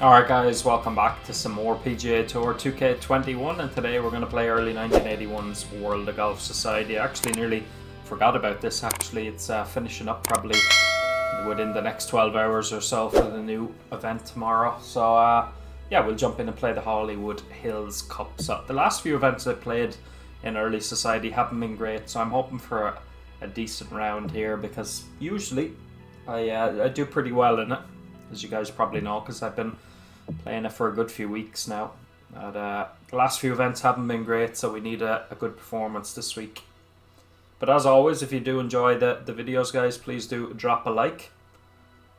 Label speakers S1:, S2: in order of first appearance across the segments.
S1: Alright guys, welcome back to some more PGA Tour 2K21, and today we're going to play early 1981's World of Golf Society. I actually nearly forgot about this actually. It's finishing up probably within the next 12 hours or so for the new event tomorrow. So yeah, we'll jump in and play the Hollywood Hills Cup. So the last few events I played in early society haven't been great, so I'm hoping for a decent round here because usually I do pretty well in it, as you guys probably know, because I've been playing it for a good few weeks now. The last few events haven't been great, so we need a good performance this week. But as always, if you do enjoy the videos, guys, please do drop a like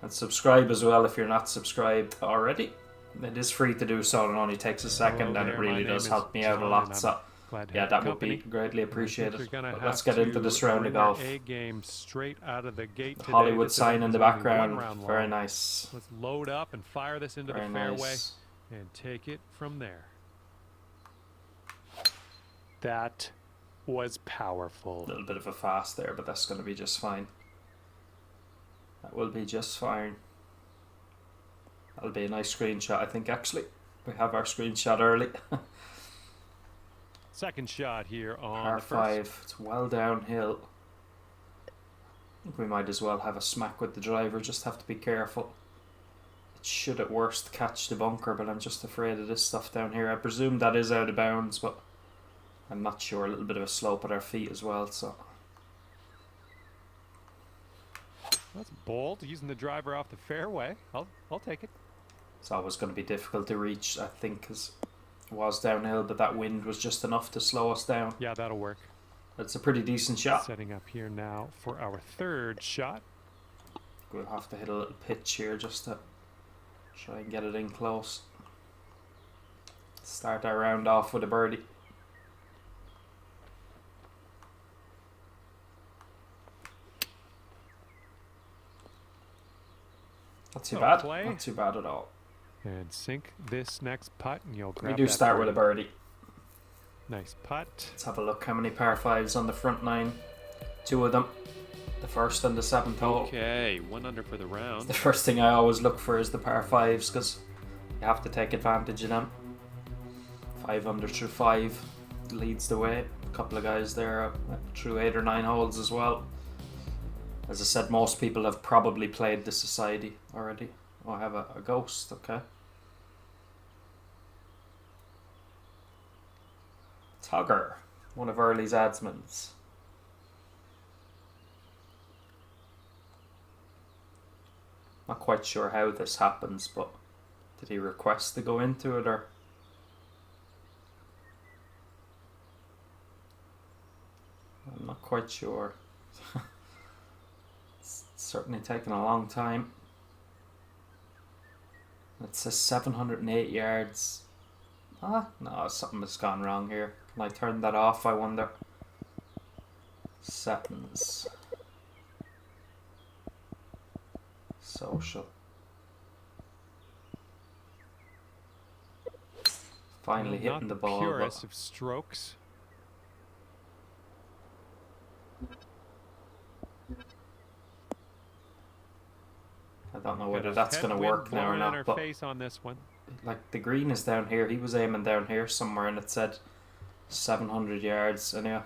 S1: and subscribe as well if you're not subscribed already. It is free to do so, and it only takes a second, and it really does help me out a lot. So yeah, that would be greatly appreciated. But let's get into this round of golf. The Hollywood sign in the background, very nice.
S2: Let's load up and fire this into the fairway and take it from there. That was powerful.
S1: A little bit of a fast there, but that's going to be just fine. That will be just fine. That'll be a nice screenshot, I think, actually. We have our screenshot early.
S2: Second shot here on
S1: par 5. It's well downhill. I think we might as well have a smack with the driver, just have to be careful. It should at worst catch the bunker, but I'm just afraid of this stuff down here. I presume that is out of bounds, but I'm not sure. A little bit of a slope at our feet as well, so.
S2: That's bold, using the driver off the fairway. I'll take it.
S1: It's always going to be difficult to reach, I think, because it was downhill, but that wind was just enough to slow us down.
S2: Yeah, that'll work.
S1: That's a pretty decent shot.
S2: Setting up here now for our third shot.
S1: We'll have to hit a little pitch here just to try and get it in close. Start our round off with a birdie. Not too bad. Not too bad at all.
S2: And sink this next putt, and you'll grab.
S1: We do start with a birdie.
S2: Nice putt.
S1: Let's have a look how many par 5s on the front nine. 2 of them. The first and the 7th hole.
S2: Okay, 1 under for the round.
S1: The first thing I always look for is the par 5s because you have to take advantage of them. 5 under through 5 leads the way. A couple of guys there through 8 or 9 holes as well. As I said, most people have probably played the society already. Oh, I have a ghost, okay. Tugger, one of Early's adsmins. Not quite sure how this happens, but did he request to go into it, or? I'm not quite sure. It's certainly taken a long time. It says 708 yards. Ah, no, something has gone wrong here. Can I turn that off, I wonder? Settings. Social. Finally hitting the ball.
S2: Purest of strokes.
S1: I don't know whether that's going to work now or not, but
S2: face on this one.
S1: Like the green is down here. He was aiming down here somewhere, and it said 700 yards. Anyway,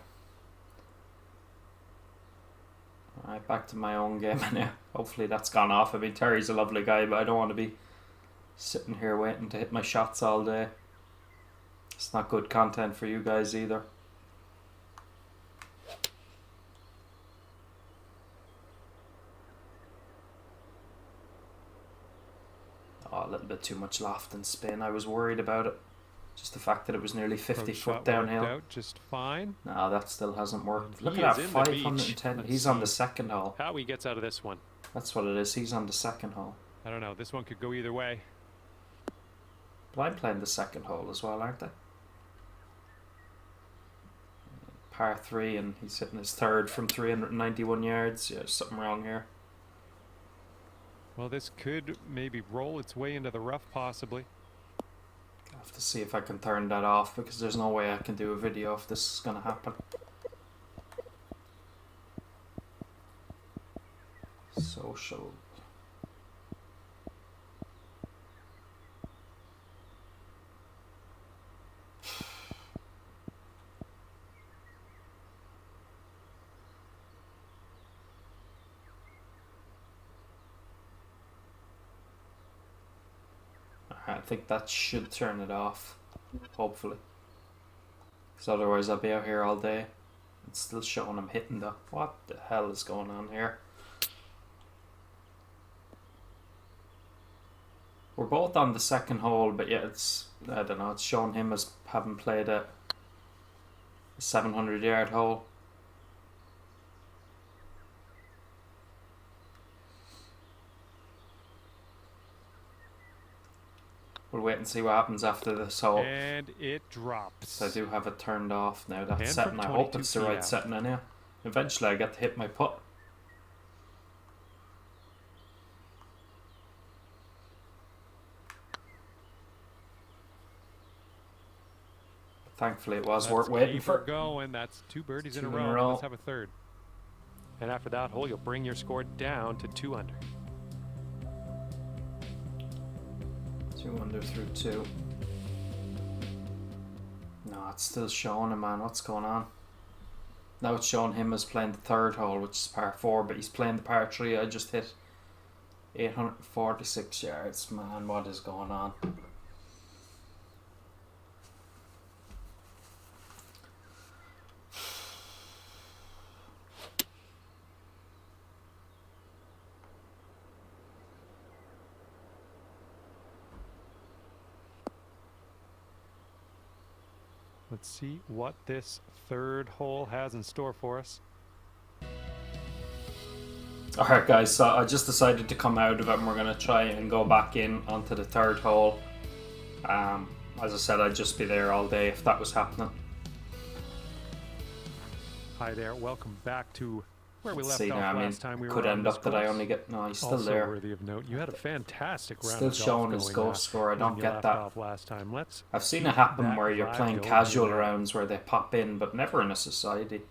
S1: alright, back to my own game now. Hopefully that's gone off. I mean, Terry's a lovely guy, but I don't want to be sitting here waiting to hit my shots all day. It's not good content for you guys either. Oh, a little bit too much loft and spin. I was worried about it. Just the fact that it was nearly 50 foot downhill.
S2: Out just fine.
S1: No, that still hasn't worked. Look at that, 510. He's on the second hole.
S2: How he gets out of this one.
S1: That's what it is. He's on the second hole.
S2: I don't know. This one could go either way.
S1: But I'm playing the second hole as well, aren't I? Par 3, and he's hitting his third from 391 yards. Yeah, there's something wrong here.
S2: Well, this could maybe roll its way into the rough, possibly.
S1: I have to see if I can turn that off, because there's no way I can do a video if this is going to happen. Social. I think that should turn it off, hopefully. Because otherwise I'll be out here all day. It's still showing I'm hitting the... What the hell is going on here? We're both on the second hole, but yeah, it's... I don't know, it's showing him as having played a 700-yard hole. We'll wait and see what happens after this hole.
S2: And it drops.
S1: So I do have it turned off now. That
S2: And
S1: setting,
S2: from
S1: I hope
S2: 22
S1: it's the
S2: feet
S1: right
S2: out.
S1: setting in here. Eventually I get to hit my putt. Thankfully it was worth waiting
S2: keep
S1: for.
S2: her going. That's 2 birdies in a
S1: Two in a
S2: row.
S1: row.
S2: Let's have a third. And after that hole, you'll bring your score down to 2 under.
S1: 2 under through 2. No, it's still showing him, man. What's going on? Now it's showing him as playing the third hole, which is par 4, but he's playing the par 3. I just hit 846 yards. Man, what is going on?
S2: Let's see what this third hole has in store for us.
S1: Alright guys, so I just decided to come out of it and we're going to try and go back in onto the third hole. As I said, I'd just be there all day if that was happening.
S2: Hi there, welcome back to where we
S1: Let's
S2: left
S1: see
S2: off
S1: now, I mean,
S2: last time we
S1: could
S2: were on
S1: end
S2: this
S1: up that I
S2: course.
S1: only get... No, he's still
S2: Also
S1: there.
S2: worthy of note, you had a fantastic round
S1: Still
S2: of golf
S1: showing his
S2: going,
S1: goal score. I
S2: when
S1: don't
S2: you
S1: get
S2: left
S1: that.
S2: off last time. Let's
S1: I've seen it
S2: keep
S1: happen
S2: that
S1: where you're
S2: vibe
S1: playing
S2: going
S1: casual
S2: here.
S1: rounds where they pop in, but never in a society.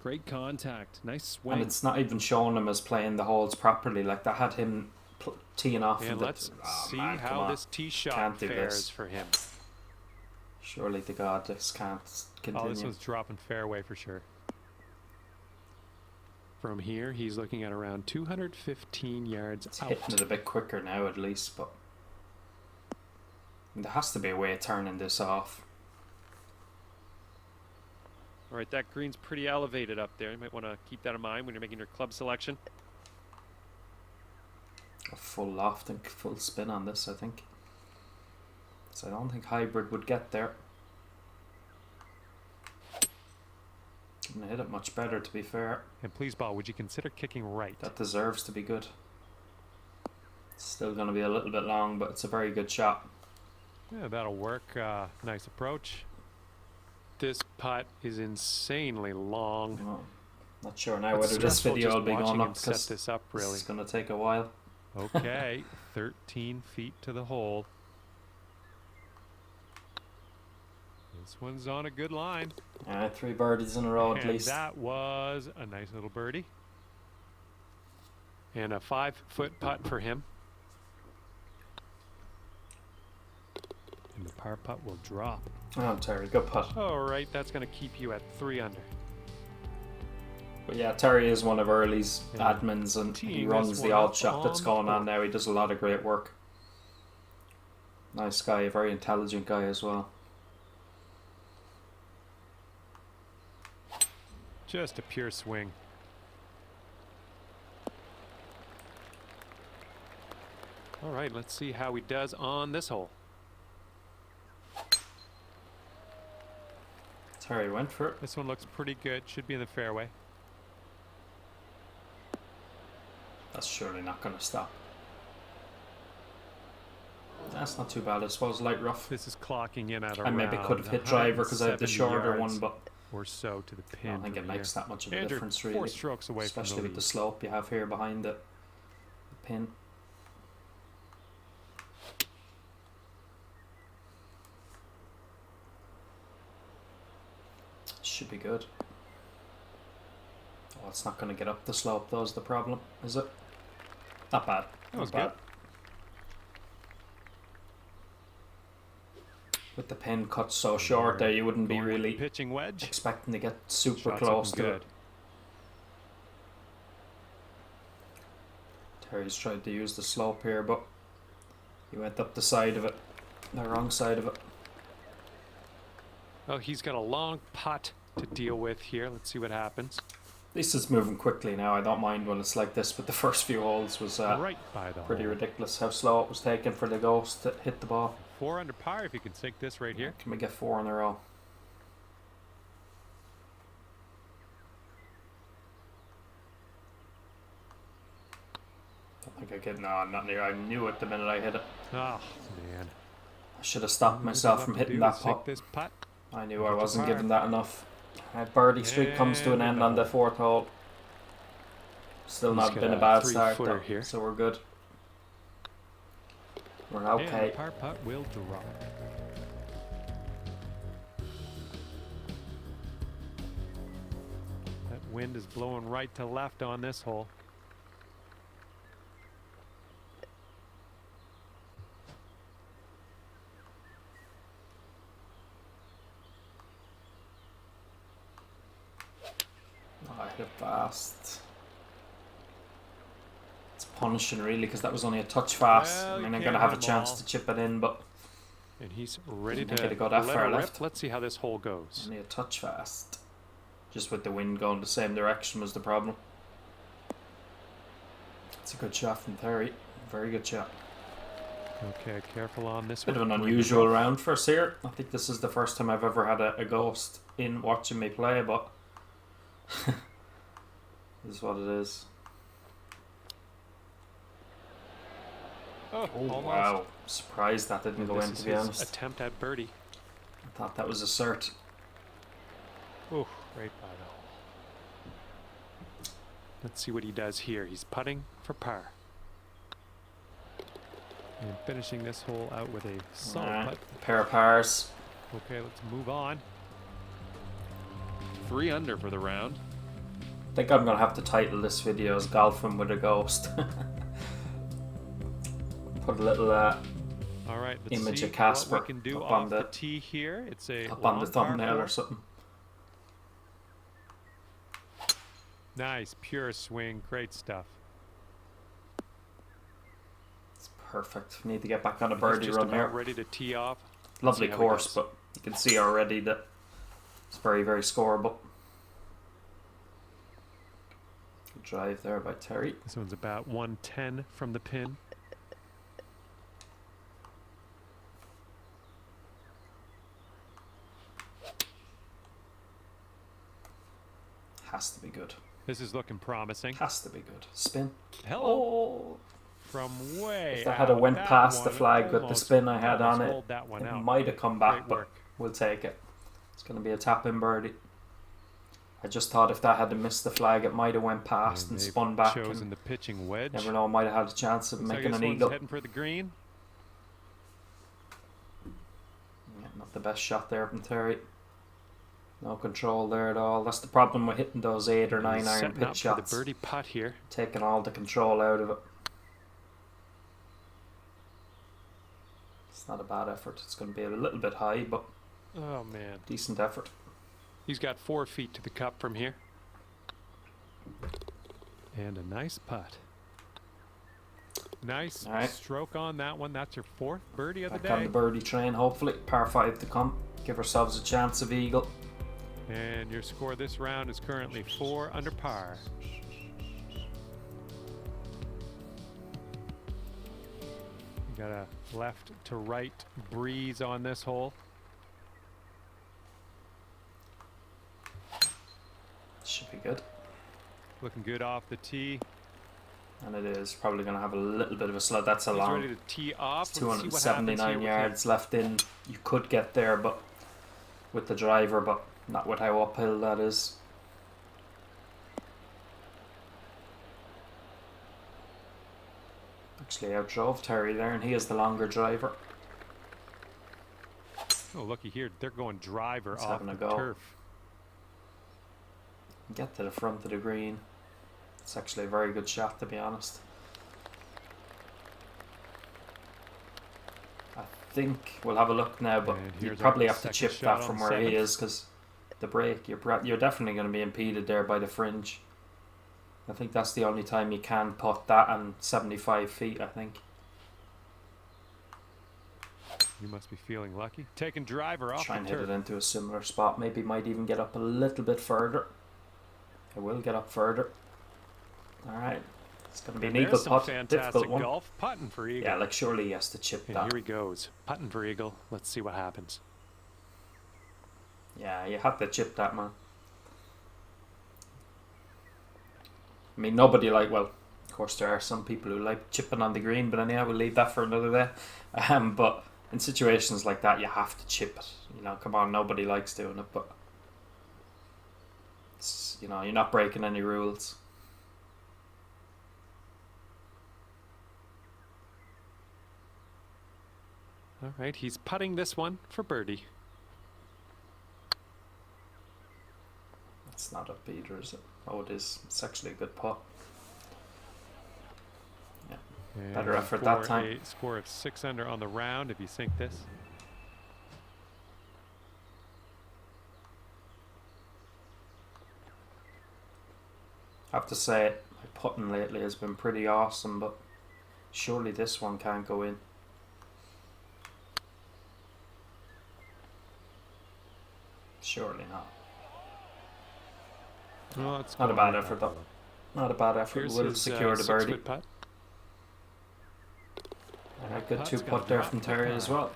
S3: Great contact. Nice swing.
S1: And it's not even showing him as playing the holes properly. Like, that had him teeing off.
S2: And
S1: the,
S2: let's
S1: oh,
S2: see
S1: man, come
S2: how
S1: on.
S2: this tee shot
S1: Can't do
S2: fares
S1: this.
S2: for him.
S1: Surely to God this can't continue.
S2: Oh, this one's dropping fairway for sure. From here, he's looking at around 215 yards
S1: It's
S2: out.
S1: hitting it a bit quicker now at least, but there has to be a way of turning this off.
S4: All right, that green's pretty elevated up there. You might want to keep that in mind when you're making your club selection.
S1: A full loft and full spin on this, I think. So I don't think hybrid would get there. Couldn't hit it much better, to be fair.
S2: And please, ball, would you consider kicking right?
S1: That deserves to be good. It's still going to be a little bit long, but it's a very good shot.
S2: Yeah, that'll work. Nice approach. This putt is insanely long.
S1: Well, not sure now
S2: It's
S1: whether this
S2: stressful
S1: video
S2: just
S1: will be
S2: watching
S1: going
S2: him
S1: up
S2: set
S1: because
S2: this up, really.
S1: this is going to take a while.
S2: Okay, 13 feet to the hole. This one's on a good line.
S1: 3 birdies in a row at
S2: And
S1: least.
S2: that was a nice little birdie. And a 5-foot putt for him. And the par putt will drop.
S1: Oh, Terry, good putt.
S2: All right, that's going to keep you at 3 under.
S1: But yeah, Terry is one of Early's
S2: Yeah.
S1: admins, and he
S2: Teeing
S1: runs
S2: this
S1: the
S2: one
S1: odd
S2: up
S1: shot that's
S2: on
S1: going on
S2: the
S1: now. He does a lot of great work. Nice guy, a very intelligent guy as well.
S2: Just a pure swing. All right, let's see how he does on this hole.
S1: Terry went for it.
S2: This one looks pretty good. Should be in the fairway.
S1: That's surely not going to stop. That's not too bad, I suppose. Light rough.
S2: This is clocking in at
S1: I
S2: around
S1: maybe could have hit driver because I have the
S2: 170
S1: shorter
S2: yards
S1: one, but
S2: or so to the
S1: I
S2: pin.
S1: don't think it
S2: from
S1: makes
S2: here.
S1: that much of a
S2: And you're
S1: difference
S2: 4
S1: really.
S2: strokes away from
S1: Especially
S2: the
S1: with
S2: lead.
S1: the slope you have here behind the pin. Should be good. Oh, it's not going to get up the slope though, is the problem, is it? Not bad.
S2: That was
S1: Not bad.
S2: good.
S1: With the pin cut so short there, you wouldn't be
S2: Going with the
S1: really
S2: pitching wedge.
S1: expecting to get super
S2: Shot's
S1: close
S2: looking
S1: to
S2: good.
S1: it. Terry's tried to use the slope here, but He went up the side of it. The wrong side of it.
S2: Oh, he's got a long putt to deal with here. Let's see what happens.
S1: At least it's moving quickly now. I don't mind when it's like this, but the first few holes was
S2: Right by the
S1: pretty
S2: hole.
S1: ridiculous how slow it was taking for the Ghost to hit the ball.
S2: 4 under par if you can sink this right here.
S1: Can we get 4 in a row? Don't think I get. No, not near. I knew it the minute I hit it.
S2: Oh, man.
S1: I should have stopped myself from hitting that putt.
S2: This putt.
S1: I knew
S2: Get
S1: I
S2: to
S1: wasn't
S2: par.
S1: giving that enough. Birdie streak comes to an
S2: And
S1: end on the
S2: another.
S1: 4th hole. Still
S2: He's
S1: not
S2: got
S1: been a
S2: a
S1: bad start
S2: three-footer
S1: though,
S2: here.
S1: so we're good. We're
S2: And
S1: okay.
S2: the par putt will drop. That wind is blowing right to left on this hole.
S1: Oh, I hit fast. It's punishing really because that was only a touch fast.
S2: Well,
S1: I
S2: you
S1: mean, I'm
S2: can't
S1: going to have a
S2: win 'em
S1: chance
S2: all.
S1: to chip it in, but
S2: And he's ready
S1: Didn't think
S2: to
S1: it'd go that
S2: let
S1: far
S2: her rip.
S1: left.
S2: Let's see how this hole goes.
S1: only a touch fast. Just with the wind going the same direction was the problem. It's a good shot from Terry. Very good shot.
S2: Okay, careful on this
S1: Bit of
S2: one.
S1: an
S2: Green
S1: unusual
S2: rough.
S1: round for us here. I think this is the first time I've ever had a Ghost in watching me play, but this is what it is.
S2: Oh,
S1: Oh
S2: almost.
S1: wow! Surprised that didn't go
S2: This
S1: in,
S2: is
S1: to be
S2: his
S1: honest.
S2: attempt at birdie.
S1: I thought that was a cert.
S2: Oh, right by the hole. Let's see what he does here. He's putting for par. And finishing this hole out with a solid
S1: Alright,
S2: putt.
S1: pair of pars.
S2: Okay, let's move on.
S4: 3 under for the round.
S1: I think I'm gonna have to title this video as Golfing with a Ghost. Put a little
S2: All right, let's
S1: Image
S2: see
S1: of Casper
S2: what we can do
S1: up on
S2: off
S1: the-
S2: the tee here. It's a
S1: up on the
S2: long par
S1: thumbnail
S2: four.
S1: or something.
S2: Nice, pure swing, great stuff.
S1: It's perfect. Need to get back on a
S2: He's
S1: birdie
S2: just
S1: run
S2: about
S1: here.
S2: ready to tee off.
S1: Lovely
S2: see how he
S1: course,
S2: goes.
S1: but you can see already that it's very, very scoreable. Good drive there by Terry.
S2: This one's about 110 from the pin.
S1: Has to be good.
S2: This is looking promising.
S1: Has to be good. Spin.
S2: Hello.
S1: Oh,
S2: From way
S1: if that had a
S2: out,
S1: went
S2: that
S1: past the
S2: one
S1: flag with the
S2: almost-
S1: spin I had
S2: almost
S1: on it,
S2: rolled that one
S1: it
S2: out.
S1: might have come back,
S2: Great
S1: but
S2: work.
S1: we'll take it. It's going to be a tap-in birdie. I just thought if that had missed the flag, it might have went past and
S2: they've
S1: spun back.
S2: chosen
S1: And
S2: the pitching wedge.
S1: never know, might have had a chance of
S2: Looks like
S1: making
S2: this
S1: an
S2: one's
S1: eagle.
S2: heading for the green.
S1: Yeah, not the best shot there from Terry. No control there at all. That's the problem with hitting those 8 or 9
S2: He's
S1: iron
S2: setting
S1: pitch
S2: up
S1: shots.
S2: for the birdie putt here.
S1: Taking all the control out of it. It's not a bad effort. It's going to be a little bit high, but
S2: Oh man,
S1: decent effort.
S2: he's got 4 feet to the cup from here. And a nice putt. Nice
S1: All right.
S2: stroke on that one. That's your 4th birdie of the
S1: Back on
S2: day.
S1: the birdie train, hopefully. Par 5 to come. Give ourselves a chance of eagle.
S2: And your score this round is currently 4 under par. You got a left to right breeze on this hole.
S1: Should be good.
S2: Looking good off the tee.
S1: And it is probably going to have a little bit of a slow. That's a
S2: He's
S1: long.
S2: ready to tee off.
S1: It's
S2: Let's see what happens
S1: 279
S2: here with
S1: yards left in. You could get there, but with the driver, but not with how uphill that is. Actually outdrove Terry there, and he is the longer driver.
S2: him. Oh, looky here. They're going driver
S1: He's
S2: off
S1: having
S2: the
S1: a go.
S2: turf.
S1: Get to the front of the green. It's actually a very good shot, to be honest. I think we'll have a look now, but
S2: And
S1: you
S2: here's
S1: probably
S2: our
S1: have to
S2: second
S1: chip
S2: shot
S1: that
S2: on
S1: from
S2: the
S1: where he
S2: 7th.
S1: is, because the break, you're definitely going to be impeded there by the fringe. I think that's the only time you can put that and 75 feet, I think.
S2: You must be feeling lucky. Taking driver off
S1: Try
S2: the
S1: and hit
S2: turf.
S1: it into a similar spot. Maybe might even get up a little bit further. I will get up further. Alright. It's going to be
S2: And
S1: an eagle
S2: there's some
S1: putt.
S2: fantastic
S1: Difficult one.
S2: golf. Putting for eagle.
S1: Yeah, like surely he has to chip
S2: And
S1: that.
S2: here he goes. Putting for eagle. Let's see what happens.
S1: Yeah, you have to chip that, man. I mean, nobody well, of course there are some people who like chipping on the green, but anyhow, we'll leave that for another day. But in situations like that, you have to chip it. You know, come on, nobody likes doing it, but it's, you know, you're not breaking any rules.
S2: All right, he's putting this one for birdie.
S1: It's not a beater, is it? Oh, it is. It's actually a good putt. Yeah,
S2: And
S1: better effort that
S2: for
S1: time.
S2: a score of 6 under on the round if you sink this.
S1: I have to say, my putting lately has been pretty awesome, but surely this one can't go in. Surely not.
S2: Well, it's
S1: Not a
S2: going
S1: bad
S2: right
S1: effort,
S2: back.
S1: though. Not a bad effort.
S2: Here's
S1: Will
S2: his,
S1: secure the
S2: 6-foot
S1: birdie.
S2: putt.
S1: A good
S2: Putt's
S1: 2
S2: gonna
S1: putt there
S2: drop
S1: from
S2: the
S1: Terry
S2: par.
S1: as well.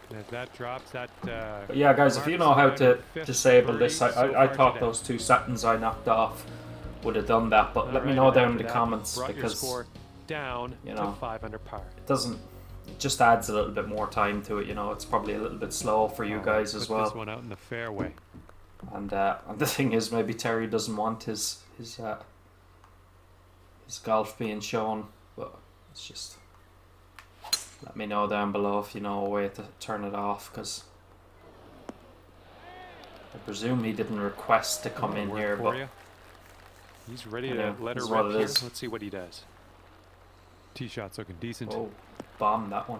S2: And as that drops, that.
S1: But yeah, guys, if you know how to disable this, I thought those 2 seconds I knocked off would have done that. But let me know down in the comments, because
S2: score down
S1: you know,
S2: to 5 under par.
S1: it doesn't. It just adds a little bit more time to it. You know, it's probably a little bit slow for you guys as
S2: Put
S1: well.
S2: This one out in the fairway.
S1: And the thing is, maybe Terry doesn't want his golf being shown, but it's just. Let me know down below if you know a way to turn it off, because I presume he didn't request to come in here, but
S2: he's ready
S1: yeah,
S2: to let her
S1: this is what
S2: rip
S1: it
S2: here.
S1: is.
S2: Let's see what he does. Tee shot's looking decent.
S1: oh, bomb that one.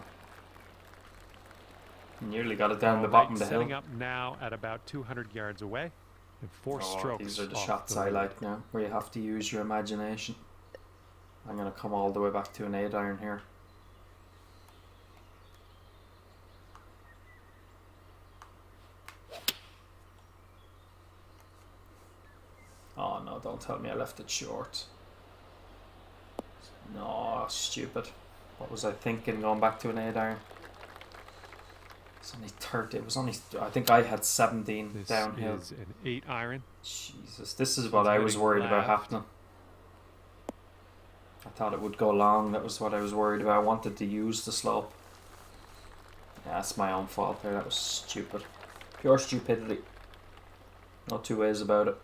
S1: Nearly got it down
S2: All
S1: the
S2: right,
S1: bottom of the
S2: setting
S1: hill.
S2: up now at about 200 yards away, and 4
S1: Oh,
S2: strokes.
S1: these are the
S2: off
S1: shots
S2: the
S1: I
S2: lead.
S1: like now, where you have to use your imagination. I'm going to come all the way back to an 8-iron here. Oh no, don't tell me I left it short. No, stupid. What was I thinking going back to an 8-iron? It's only 30. It was only. I think I had 17
S2: This
S1: downhill.
S2: is an 8-iron.
S1: Jesus, this is what
S2: It's
S1: I was
S2: heading
S1: worried about
S2: left.
S1: happening. I thought it would go long. That was what I was worried about. I wanted to use the slope. Yeah, that's my own fault there. That was stupid. Pure stupidity. No two ways about it.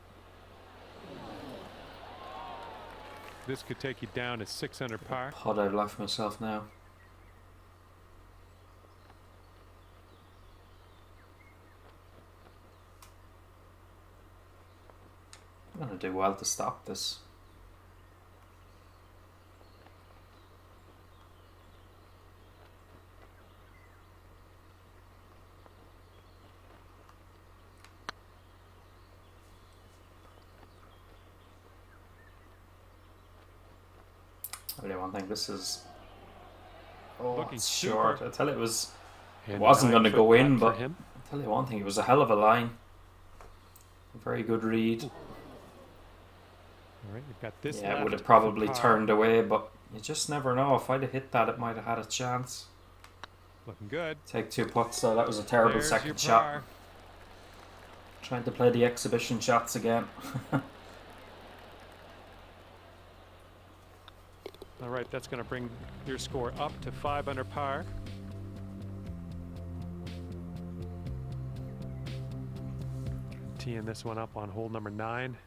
S2: This could take you down to 6 under par.
S1: Pod I've left myself now. I'm going to do well to stop this. I really one thing. This is. Oh,
S2: Looking
S1: it's
S2: super.
S1: short. I tell you, it was.
S2: And
S1: wasn't
S2: 9
S1: gonna
S2: foot
S1: go in,
S2: putt
S1: but
S2: for him.
S1: I tell you one thing. It was a hell of a line. A very good read.
S2: All right, you've got this.
S1: Yeah, it
S2: left
S1: would have
S2: for
S1: probably
S2: par.
S1: turned away, but you just never know. If I'd have hit that, it might have had a chance.
S2: Looking good.
S1: Take 2 putts, though. That was a terrible
S2: There's your
S1: second shot.
S2: par.
S1: Trying to play the exhibition shots again.
S2: All right, that's going to bring your score up to 5 under par. Teeing this one up on hole number 9.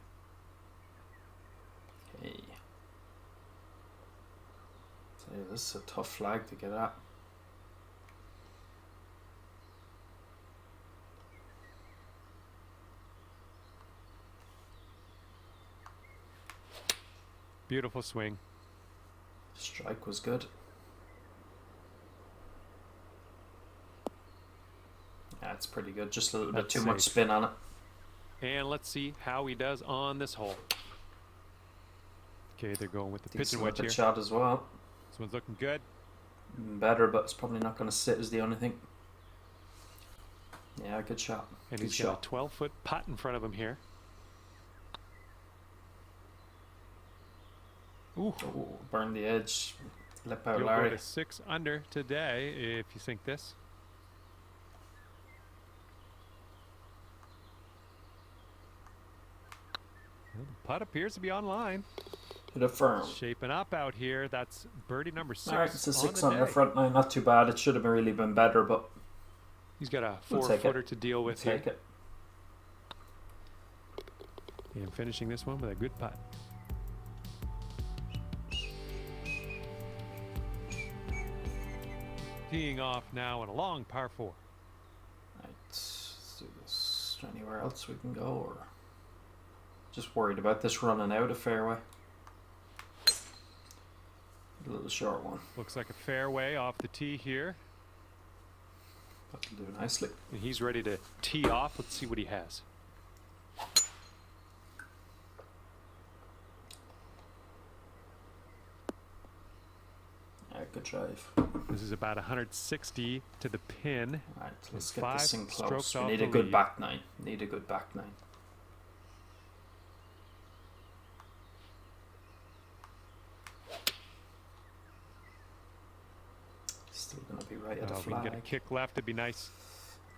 S1: Okay. So yeah, this is a tough flag to get at.
S2: Beautiful swing.
S1: Strike was good. Yeah, it's pretty good. Just a little bit
S2: That's
S1: too much
S2: safe.
S1: spin on it.
S2: And let's see how he does on this hole. Okay, they're going with the pitch
S1: Decent
S2: and wedge
S1: with the
S2: here.
S1: shot as well.
S2: This one's looking good.
S1: Better, but it's probably not going to sit is the only thing. Yeah, good shot.
S2: And
S1: Good
S2: he's got
S1: shot.
S2: a 12-foot putt in front of him here. Ooh.
S1: Oh, burn the edge. Lip out,
S2: You'll go
S1: Larry.
S2: to 6 under today if you sink this. Well, the putt appears to be online.
S1: Hit it firm.
S2: Shaping up out here. That's birdie number 6.
S1: Alright, it's a
S2: on
S1: 6
S2: the
S1: on the
S2: day.
S1: front nine. Not too bad. It should have really been better, but
S2: He's got a
S1: We'll take
S2: 4-footer
S1: it.
S2: to deal
S1: we'll
S2: with here.
S1: take it.
S2: And finishing this one with a good putt. Teeing off now on a long par 4.
S1: Right, let's do this. Is there anywhere else we can go, or just worried about this running out of fairway? A little short one.
S2: Looks like a fairway off the tee here.
S1: That'll do nicely.
S2: And he's ready to tee off. Let's see what he has.
S1: Yeah, good drive.
S2: This is about 160 to the pin.
S1: Right, let's
S2: It's
S1: get this
S2: 5
S1: thing close.
S2: strokes
S1: We
S2: off
S1: need
S2: the
S1: a good
S2: lead.
S1: back nine. Need a good back nine. Still gonna be right at the
S2: If we can get a
S1: flag.
S2: kick left, it'd be nice.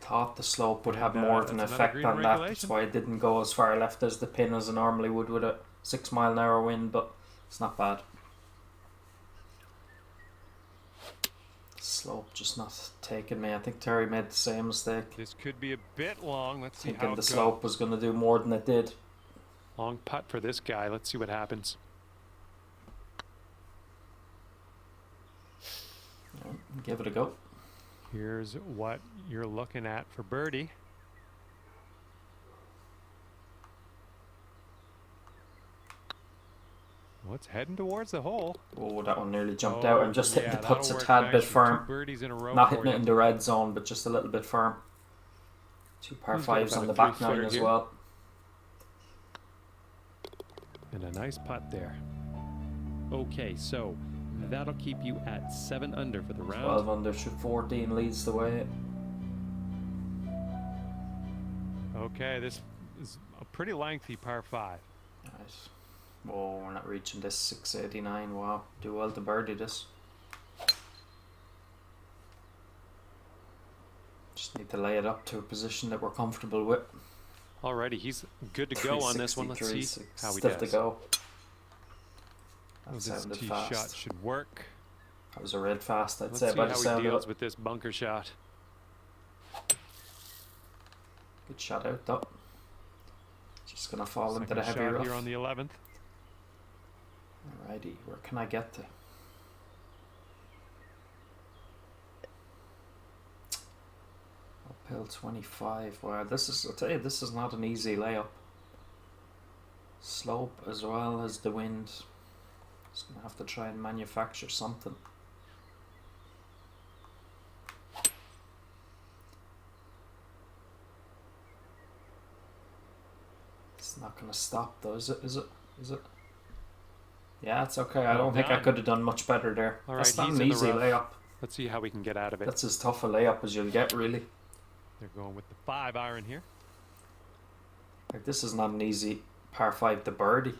S1: Thought the slope would have
S2: And,
S1: more of an
S2: that's another
S1: effect
S2: green
S1: on that. That's
S2: regulation.
S1: why it didn't go as far left as the pin as it normally would with a 6 mile an hour wind, but it's not bad. Slope just not taking me. I think Terry made the same mistake.
S2: This could be a bit long. Let's see how
S1: Thinking
S2: it
S1: the
S2: goes.
S1: slope was going to do more than it did.
S2: Long putt for this guy. Let's see what happens.
S1: Yeah, give it a go.
S2: Here's what you're looking at for birdie. Well, it's heading towards the hole.
S1: Oh, that one nearly jumped out. I'm just hitting
S2: yeah,
S1: the putts a
S2: that'll work
S1: tad
S2: nice
S1: bit
S2: for
S1: firm.
S2: 2 birdies in a row
S1: Not
S2: for
S1: hitting it
S2: you.
S1: in the red zone, but just a little bit firm. 2 par
S2: He's got
S1: 5s
S2: about
S1: on
S2: a
S1: the back
S2: 3-footer
S1: nine as
S2: here.
S1: well.
S2: And a nice putt there.
S3: Okay, so that'll keep you at 7 under for the round.
S1: 12 under to 14 leads the way.
S2: Okay, this is a pretty lengthy par 5.
S1: Nice. Oh, we're not reaching this 689. Wow, do well to birdie this. Just need to lay it up to a position that we're comfortable with.
S2: Alrighty, he's good to go on this one. Let's see how he
S1: Stiff to
S2: does.
S1: go.
S2: Oh,
S1: That
S2: this
S1: sounded
S2: tee shot
S1: fast.
S2: should work.
S1: That was a red fast, I'd
S2: Let's
S1: say,
S2: see
S1: by the
S2: how
S1: sound
S2: he
S1: of
S2: deals
S1: it.
S2: with this bunker shot.
S1: Good shot out though. Just gonna fall into the
S2: Second
S1: heavy
S2: shot
S1: rough.
S2: here on the 11th.
S1: Alrighty, where can I get to? Uphill 25. Wow, this is, I'll tell you, this is not an easy layup. Slope as well as the wind. Just gonna have to try and manufacture something. It's not gonna stop though, is it? Is it? Is it? Yeah, it's okay. I
S2: Well
S1: don't think I
S2: done.
S1: could have done much better there.
S2: All
S1: That's
S2: right,
S1: not
S2: he's
S1: an
S2: in the
S1: easy
S2: rough.
S1: layup.
S2: Let's see how we can get out of it.
S1: That's as tough a layup as you'll get, really.
S2: They're going with the 5 iron here.
S1: Like, this is not an easy par 5 to birdie.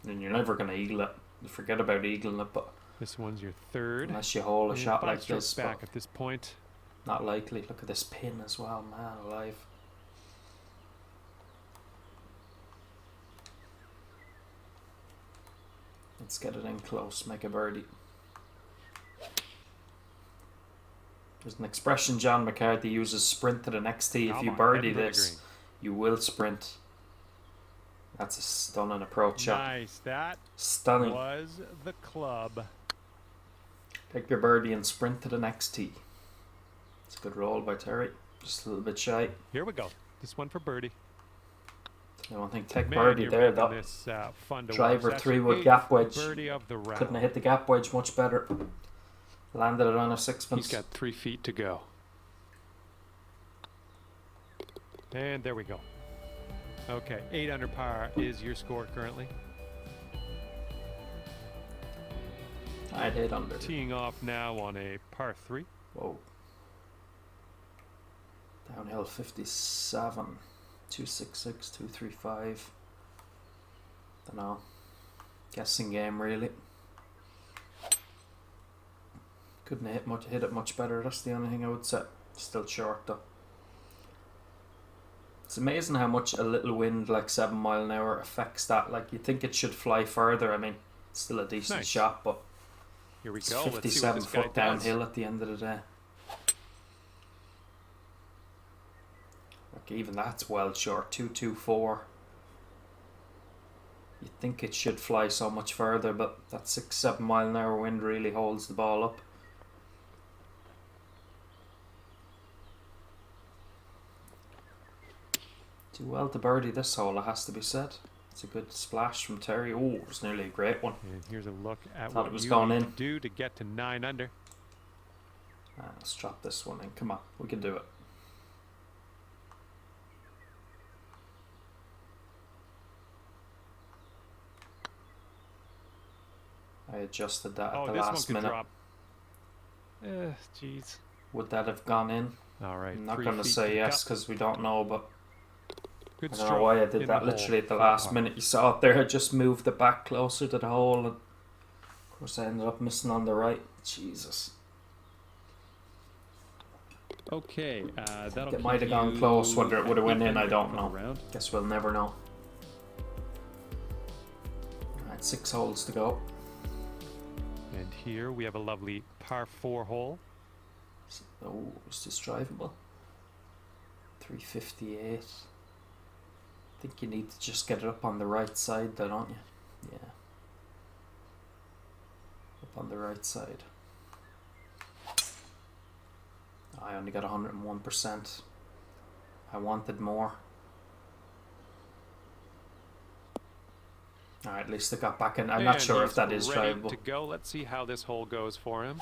S1: And you're never going to eagle it. Forget about eagling it, but
S2: This one's your 3rd.
S1: unless you hole a
S2: And
S1: shot
S2: 5
S1: like
S2: strokes
S1: this,
S2: back
S1: but
S2: at this point.
S1: not likely. Look at this pin as well, man alive. Let's get it in close, make a birdie. There's an expression John McCarthy uses, sprint to the next tee. If
S2: Come
S1: you
S2: on,
S1: birdie
S2: heading for the
S1: this,
S2: green.
S1: you will sprint. That's a stunning approach shot.
S2: Nice. That
S1: Stunning.
S2: was the club.
S1: Take your birdie and sprint to the next tee. It's a good roll by Terry. Just a little bit shy.
S2: Here we go. This one for birdie.
S1: I don't think take
S2: Man,
S1: birdie
S2: you're
S1: there
S2: making
S1: though.
S2: this fun to
S1: Driver
S2: watch. That's
S1: 3-wood
S2: your
S1: gap
S2: 8th
S1: wedge.
S2: Birdie of the round.
S1: Couldn't have hit the gap wedge much better. Landed it on a
S2: He's
S1: sixpence.
S2: got 3 feet to go. And there we go. Okay, 8 under par is your score currently.
S1: I'd hit under.
S2: Teeing off now on a par 3.
S1: Whoa. Downhill 57. 266, 235. Don't know. Guessing game, really. Couldn't hit it much better. That's the only thing I would say. Still short though. It's amazing how much a little wind like 7 mile an hour affects that. Like, you think it should fly further. I mean, it's still a decent shot, but
S2: here we
S1: it's
S2: go.
S1: 57
S2: Let's see what
S1: foot
S2: this guy
S1: downhill
S2: does.
S1: at the end of the day. Like, even that's well short. 224. You'd think it should fly so much further, but that 6-7 mile an hour wind really holds the ball up. Do well to birdie this hole, it has to be said. It's a good splash from Terry. Oh, it was nearly a great one.
S2: And here's a look at
S1: Thought
S2: what
S1: it was
S2: you
S1: going
S2: need
S1: in.
S2: to do to get to 9 under.
S1: Let's drop this one in. Come on, we can do it. I adjusted that at the
S2: this one
S1: last
S2: could
S1: minute.
S2: drop. Jeez.
S1: Would that have gone in?
S2: All right.
S1: I'm not
S2: 3
S1: going to
S2: feet
S1: say
S2: the
S1: yes
S2: cup.
S1: because we don't know, but
S2: Good
S1: I don't know
S2: stroke
S1: why I
S2: in
S1: did
S2: the
S1: that
S2: hole
S1: literally at the
S2: for
S1: last
S2: par.
S1: minute. You saw it there, I just moved it back closer to the hole, and of course I ended up missing on the right. Jesus.
S3: Okay, that'll
S1: It might have
S3: keep
S1: gone
S3: you
S1: close. Whether it would have
S3: at
S1: went in,
S3: 8
S1: I
S3: under
S1: don't
S3: for
S1: know.
S3: the round.
S1: Guess we'll never know. Alright, 6 holes to go.
S2: And here we have a lovely par 4 hole.
S1: Oh, is this drivable? 358. I think you need to just get it up on the right side though, don't you? Yeah. Up on the right side. I only got 101%. I wanted more. Alright, at least I got back in. I'm not
S2: And
S1: sure if
S2: he's
S1: that is
S2: ready
S1: drivable.
S2: to go. Let's see how this hole goes for him.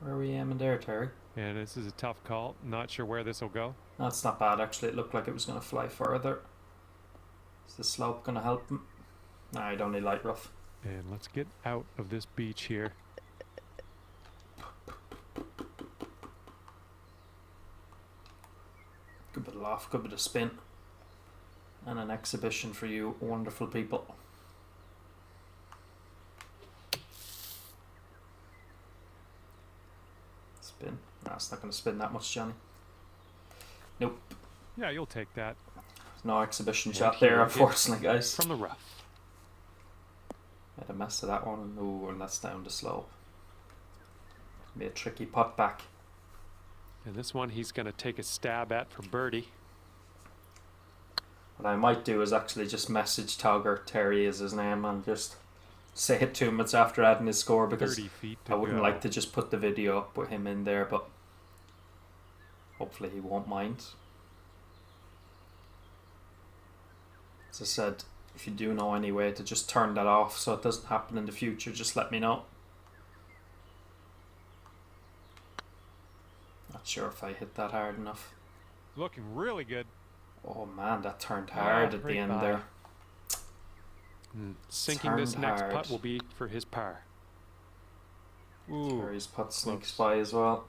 S1: Where are we aiming there, Terry?
S2: And this is a tough call. Not sure where this will go.
S1: That's not bad actually. It looked like it was going to fly further. Is the slope going to help him? Nah, I'd only light rough.
S2: And let's get out of this beach here.
S1: Good bit of loft, good bit of spin. And an exhibition for you wonderful people. Spin. Nah, it's not going to spin that much, Johnny. Nope.
S2: Yeah, you'll take that
S1: No exhibition
S2: And
S1: shot there,
S2: here it
S1: unfortunately, guys.
S2: from the rough.
S1: Had a mess of that one. Ooh, and that's down the slope. Be a tricky putt back.
S2: And this one he's going to take a stab at for birdie.
S1: What I might do is actually just message Togger, Terry is his name, and just say it 2 minutes after adding his score, because
S2: 30 feet to
S1: I wouldn't
S2: go.
S1: like to just put the video up with him in there, but hopefully he won't mind. As I said, if you do know any way to just turn that off so it doesn't happen in the future, just let me know. Not sure if I hit that hard enough.
S2: Looking really good.
S1: Oh man, that turned hard at the
S2: right
S1: end
S2: by.
S1: there.
S2: Sinking this
S1: Turned
S2: next
S1: hard.
S2: putt will be for his par. Ooh.
S1: Terry's putt sneaks
S2: close.
S1: by as well.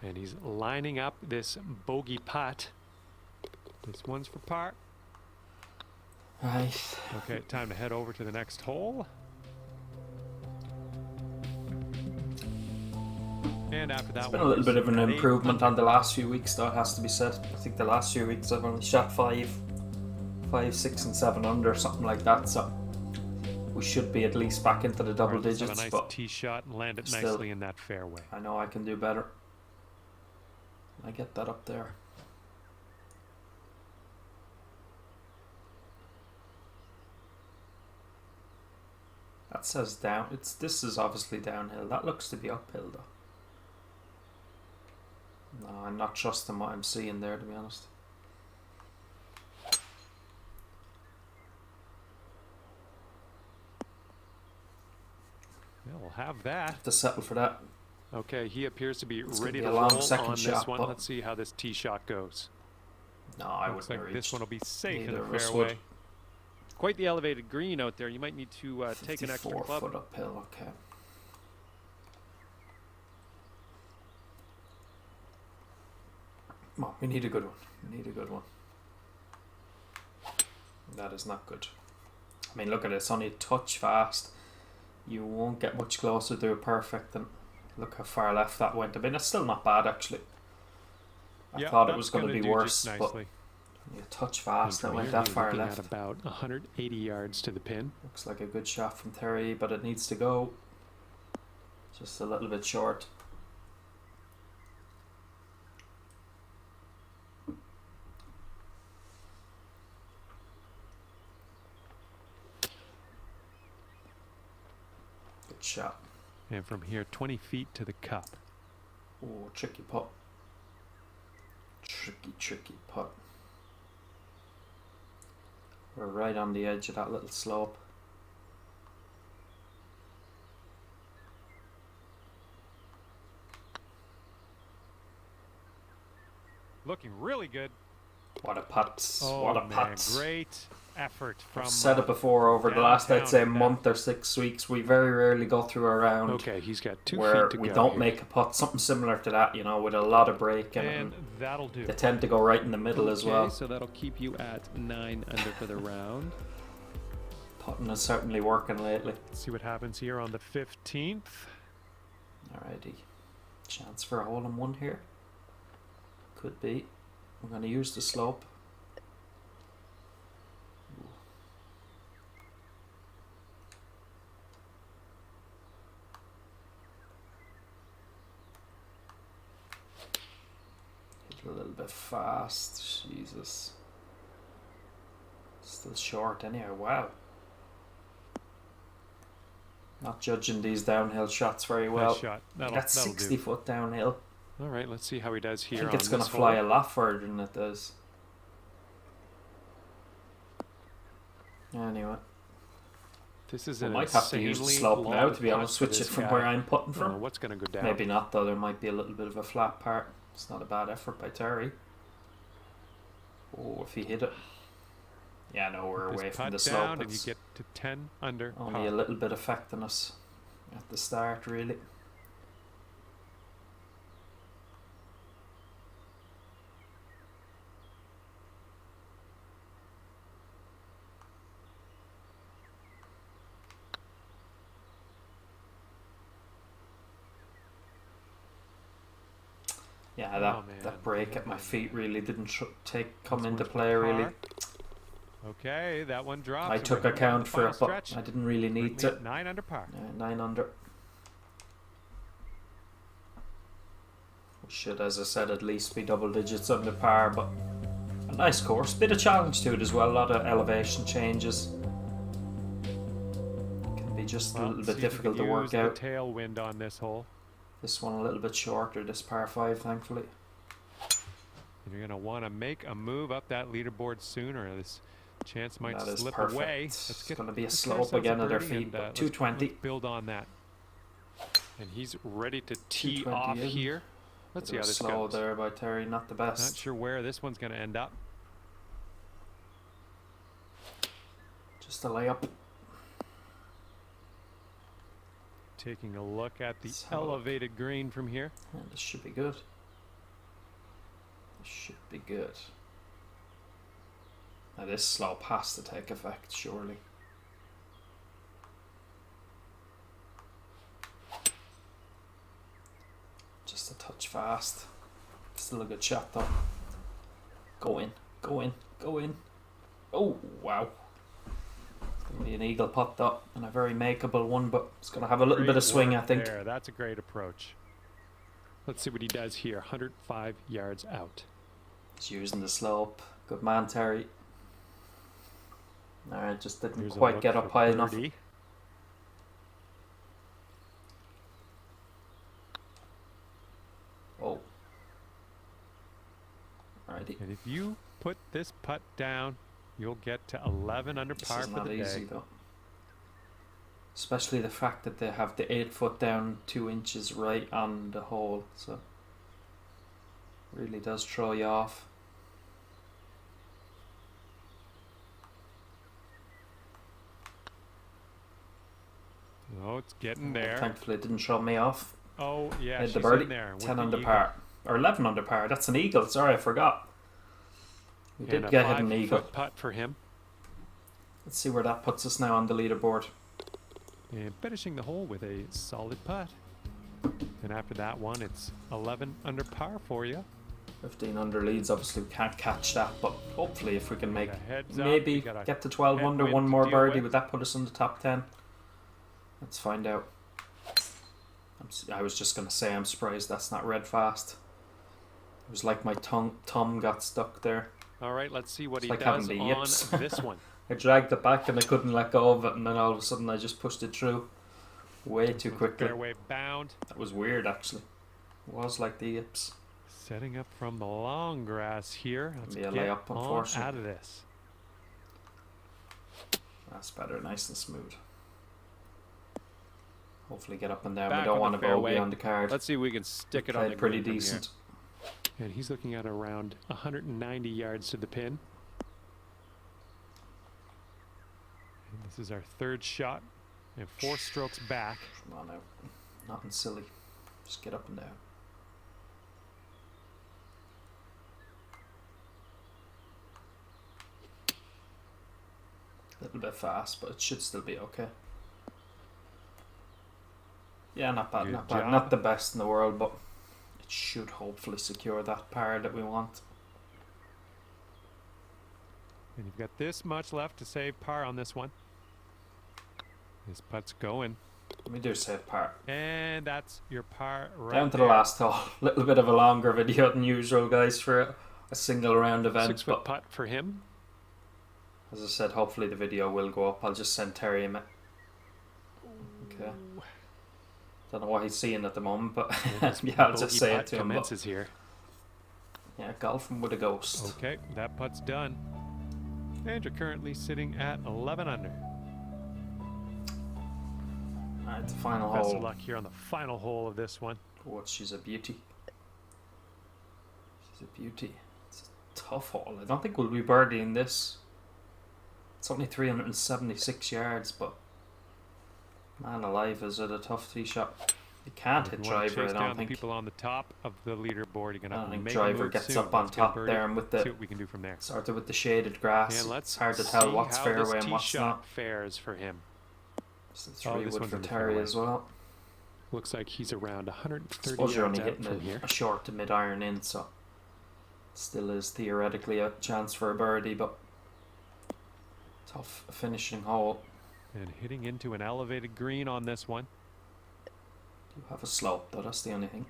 S2: And he's lining up this bogey putt. This one's for par.
S1: Right.
S2: Okay, time to head over to the next hole. And after that
S1: It's been a little bit of an improvement on the last few weeks, though, it has to be said. I think the last few weeks I've only shot 5, 6 and 7 under, something like that, so we should be at least back into the double
S2: Let's have
S1: digits,
S2: a nice
S1: but
S2: tee shot and land it
S1: still-
S2: nicely in that fairway.
S1: I know I can do better. I get that up there. That says down. This is obviously downhill. That looks to be uphill though. No, I'm not trusting what I'm seeing there, to be honest.
S2: Yeah, we'll have that.
S1: Have to settle for that.
S2: Okay, he appears to be
S1: It's gonna
S2: ready
S1: be
S2: to
S1: a long
S2: roll
S1: second
S2: on this
S1: shot,
S2: one.
S1: but-
S2: Let's see how this tee shot goes.
S1: No, I
S2: Looks
S1: wouldn't
S2: like
S1: have
S2: this
S1: reached.
S2: one will be safe in
S1: Neither
S2: the
S1: of us
S2: fairway.
S1: would.
S4: quite the elevated green out there. You might need to take an extra
S1: 54
S4: club.
S1: foot uphill, okay. Come on, we need a good one. We need a good one. That is not good. I mean, look at it. It's only a touch fast. You won't get much closer to a perfect. And look how far left that went. I mean, it's still not bad, actually. I thought it was going to be worse, but only a touch fast. That went that far left.
S2: At about 180 yards to the pin.
S1: Looks like a good shot from Terry, but it needs to go just a little bit short. Good shot.
S2: And from here, 20 feet to the cup.
S1: Oh, tricky putt. Tricky putt. We're right on the edge of that little slope.
S3: Looking really good.
S1: What a putt.
S3: Oh,
S1: What a
S3: man,
S1: putt.
S3: great effort from.
S1: I've said it before, over the last, I'd say,
S3: downtown.
S1: month or 6 weeks, we very rarely go through a round
S2: Okay, he's got 2
S1: where
S2: feet to
S1: we
S2: go.
S1: don't
S2: here.
S1: make a putt, something similar to that, you know, with a lot of break in it.
S3: And that'll do.
S1: They tend to go right in the middle as well.
S2: So that'll keep you at 9 under for the round.
S1: Putting is certainly working lately.
S3: Let's see what happens here on the 15th.
S1: Alrighty. Chance for a hole in one here. Could be. We're going to use the slope. Hit it a little bit fast. Jesus. Still short anyhow. Wow. Not judging these downhill shots very well.
S3: Nice shot. That'll
S1: That's
S3: do.
S1: 60 foot downhill.
S2: All right, let's see how he does
S1: I
S2: here.
S1: think
S2: on
S1: it's going to
S2: this
S1: fly
S2: hole.
S1: a lot further than it does. Anyway,
S2: This is
S1: we
S2: an
S1: might have to use the
S2: insanely
S1: slope now,
S2: long
S1: to be honest,
S2: putt for
S1: switch it
S2: this
S1: from
S2: guy.
S1: where I'm putting
S2: I don't know
S1: from.
S2: what's going to go down.
S1: Maybe not though, there might be a little bit of a flat part. It's not a bad effort by Terry. Oh, if he hit it. Yeah, no, we're
S2: Just
S1: away from
S2: putt
S1: the
S2: down
S1: slope.
S2: and you
S1: It's
S2: get to 10 under.
S1: only
S2: par.
S1: a little bit affecting us at the start, really. Yeah,
S2: Oh,
S1: that
S2: man.
S1: break at my feet really didn't come
S3: This
S1: into
S3: one's for
S1: play, really.
S3: par. Okay, that one drops.
S1: I
S3: and
S1: took
S3: we're going down
S1: account
S3: the
S1: for it,
S3: final
S1: but
S3: stretch.
S1: I didn't really need
S3: Currently
S1: to.
S3: at 9 under par.
S1: 9 under. We should, as I said, at least be double digits under par, but a nice course. Bit of challenge to it as well, a lot of elevation changes. Can be just a
S3: Well,
S1: little
S3: see
S1: bit
S3: if we
S1: difficult
S3: can
S1: to work
S3: use
S1: out.
S3: the tailwind on this hole.
S1: This one a little bit shorter, this par 5, thankfully.
S3: And you're going to want to make a move up that leaderboard soon, or this chance might
S1: That is
S3: slip
S1: perfect.
S3: away.
S1: It's going to be a
S3: let's get
S1: slope
S3: ourselves a
S1: again at their
S3: birdie
S1: feet,
S3: and,
S1: but
S3: let's
S1: 220.
S3: build on that.
S2: And he's ready to tee
S1: 220
S2: off
S1: in.
S2: here. Let's see
S1: Bit
S2: how
S1: of
S2: this
S1: slow
S2: goes.
S1: there by Terry, not the best.
S3: Not sure where this one's going to end up.
S1: Just a layup.
S3: Taking a look at the
S1: Let's have a look.
S3: elevated green from here.
S1: Yeah, this should be good. This should be good. Now this slope has to take effect, surely. Just a touch fast. Still a good shot though. Go in, go in, go in. Oh, wow. It's going to be an eagle putt though, and a very makeable one, but it's going to have a little bit
S3: Great
S1: of swing, I
S3: work
S1: think.
S3: There, that's a great approach.
S2: Let's see what he does here. 105 yards out.
S1: He's using the slope. Good man, Terry. Alright, just didn't
S3: Here's a
S1: quite
S3: look
S1: get
S3: for
S1: up high enough.
S3: birdie.
S1: Oh. Alrighty.
S3: And if you put this putt down, you'll get to 11 under
S1: This
S3: par
S1: is
S3: for
S1: not
S3: the
S1: easy
S3: day.
S1: though. Especially the fact that they have the 8 foot down 2 inches right on the hole, so really does throw you off.
S3: Oh, it's getting there.
S1: Thankfully, it didn't show me off.
S3: Oh, yeah,
S1: Made
S3: she's
S1: the birdie.
S3: in there. with
S1: 10
S3: the
S1: under
S3: eagle.
S1: par. Or 11 under par. That's an eagle. Sorry, I forgot. We
S3: And
S1: did
S3: a
S1: get hit an eagle.
S3: 5-foot putt for him.
S1: Let's see where that puts us now on the leaderboard.
S3: And finishing the hole with a solid putt. And after that one, it's 11 under par for you.
S1: 15 under leads. Obviously, we can't catch that, but hopefully, if we can make
S3: Got a heads up,
S1: maybe
S3: we got a
S1: get to 12 under,
S3: headwind
S1: one
S3: to
S1: more
S3: deal
S1: birdie,
S3: with.
S1: would that put us in the top 10? Let's find out. I was just going to say, I'm surprised that's not red fast. It was like my thumb got stuck there.
S3: All right, let's see what
S1: It's
S3: he
S1: like
S3: does
S1: having the
S3: on
S1: yips.
S3: this one.
S1: I dragged it back and I couldn't let go of it, and then all of a sudden I just pushed it through way too quickly.
S3: Fairway bound.
S1: That was weird, actually. It was like the yips.
S3: Setting up from the long grass here. Let's
S1: Be a
S3: get
S1: layup,
S3: on
S1: unfortunately.
S3: out of this.
S1: That's better, nice and smooth. Hopefully get up and down.
S4: Back
S1: We don't
S4: on
S1: want
S4: the
S1: a bogey
S4: fairway.
S1: on the card.
S4: Let's see if we can stick it on
S1: Played
S4: the
S1: pretty
S4: green from here.
S1: decent.
S3: And he's looking at around 190 yards to the pin. And this is our third shot. And 4 strokes back.
S1: Come on now. Nothing silly. Just get up and down. A little bit fast, but it should still be okay. Yeah, not bad,
S3: Good
S1: not bad.
S3: job.
S1: Not the best in the world, but it should hopefully secure that par that we want.
S3: And you've got this much left to save par on this one. This putt's going.
S1: We do save par.
S3: And that's your par right
S1: Down to
S3: there.
S1: the last hole. Little bit of a longer video than usual, guys, for a single round event.
S3: 6-foot
S1: But
S3: putt for him.
S1: as I said, hopefully the video will go up. I'll just send Terry a Okay. Don't know what he's seeing at the moment, but yeah, I'll just
S3: Bogey
S1: say
S3: putt
S1: it to him. But
S3: commences here.
S1: yeah, golfing with a ghost.
S3: Okay, that putt's done. And you're currently sitting at 11 under.
S1: Alright, the final
S3: Best
S1: hole.
S3: of luck here on the final hole of this one.
S1: Oh, she's a beauty. She's a beauty. It's a tough hole. I don't think we'll be birdieing this. It's only 376 yards, but man alive, is it a tough tee shot? You can't
S3: If
S1: hit
S3: you wanna
S1: driver, I
S3: chase
S1: don't
S3: down the
S1: think.
S3: people on the top of the leaderboard, you're gonna
S1: I
S3: have
S1: don't
S3: to
S1: think
S3: make
S1: driver
S3: a move
S1: gets
S3: soon.
S1: up on
S3: Let's get a
S1: top
S3: birdie,
S1: there, and with
S3: see
S1: the
S3: what we can do from there.
S1: sort of with the shaded grass,
S3: And let's
S1: it's hard to
S3: see
S1: tell what's
S3: how
S1: fairway
S3: this
S1: and
S3: tee
S1: what's
S3: shot
S1: not.
S3: fares for him.
S1: So the
S3: Oh,
S1: 3
S3: this
S1: wood
S3: one's
S1: for
S3: in the
S1: Terry
S3: fairway.
S1: as well.
S3: Looks like he's around
S1: I
S3: 130
S1: suppose you're
S3: yards
S1: only
S3: out
S1: hitting
S3: from here.
S1: a short to mid iron in, so it still is theoretically a chance for a birdie, but tough finishing hole.
S3: And hitting into an elevated green on this one.
S1: You have a slope though, that's the only thing.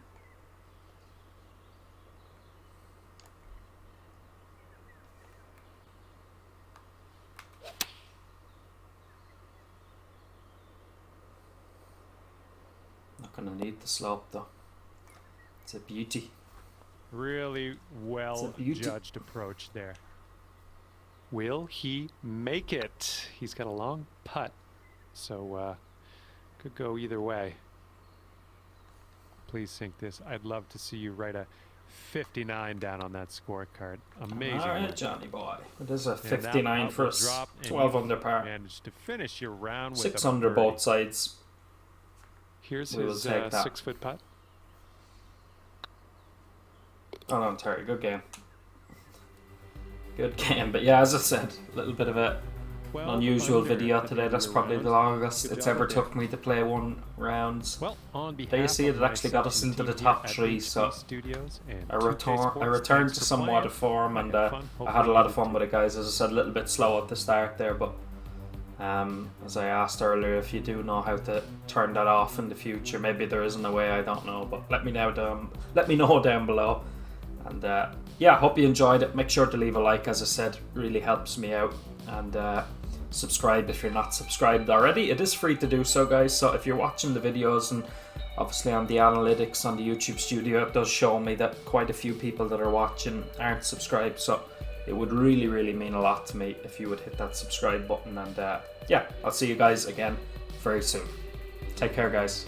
S1: Not gonna need the slope though. It's a beauty.
S3: Really well
S1: beauty.
S3: judged approach there. Will he make it? He's got a long putt, so could go either way. Please sink this. I'd love to see you write a 59 down on that scorecard. Amazing.
S1: Alright,
S3: work.
S1: Johnny boy. It is a
S3: And that
S1: 59
S3: putt
S1: for
S3: will
S1: us.
S3: drop, and
S1: 12
S3: you
S1: under par.
S3: Managed to finish your round with
S1: 6
S3: a
S1: under
S3: birdie.
S1: both sides.
S3: Here's
S1: We will
S3: his
S1: take that.
S3: 6-foot putt.
S1: Oh no, Terry, good game. Good game, but yeah, as I said, a little bit of a
S3: Well,
S1: unusual
S3: under
S1: video
S3: at the
S1: today.
S3: end of
S1: That's
S3: your
S1: probably
S3: round.
S1: the longest
S3: Good
S1: it's
S3: job
S1: ever
S3: there.
S1: took me to play one round.
S3: Well, on behalf
S1: There you see
S3: of
S1: it actually got us
S3: myself and
S1: into the
S3: team here
S1: top
S3: at
S1: 3,
S3: HP
S1: so
S3: Studios and
S1: I
S3: 2K
S1: returned
S3: Sports,
S1: to
S3: thanks for
S1: somewhat
S3: playing.
S1: of form, and
S3: Had
S1: I
S3: fun.
S1: had a
S3: Hopefully
S1: lot
S3: you
S1: of fun
S3: did
S1: with it, guys. As I said, a little bit slow at the start there, but as I asked earlier, if you do know how to turn that off in the future, maybe there isn't a way, I don't know, but let me know down below. And yeah, hope you enjoyed it. Make sure to leave a like, as I said, really helps me out. And subscribe if you're not subscribed already. It is free to do so, guys, so if you're watching the videos, and obviously on the analytics on the YouTube studio, it does show me that quite a few people that are watching aren't subscribed, so it would really mean a lot to me if you would hit that subscribe button. And yeah, I'll see you guys again very soon. Take care, guys.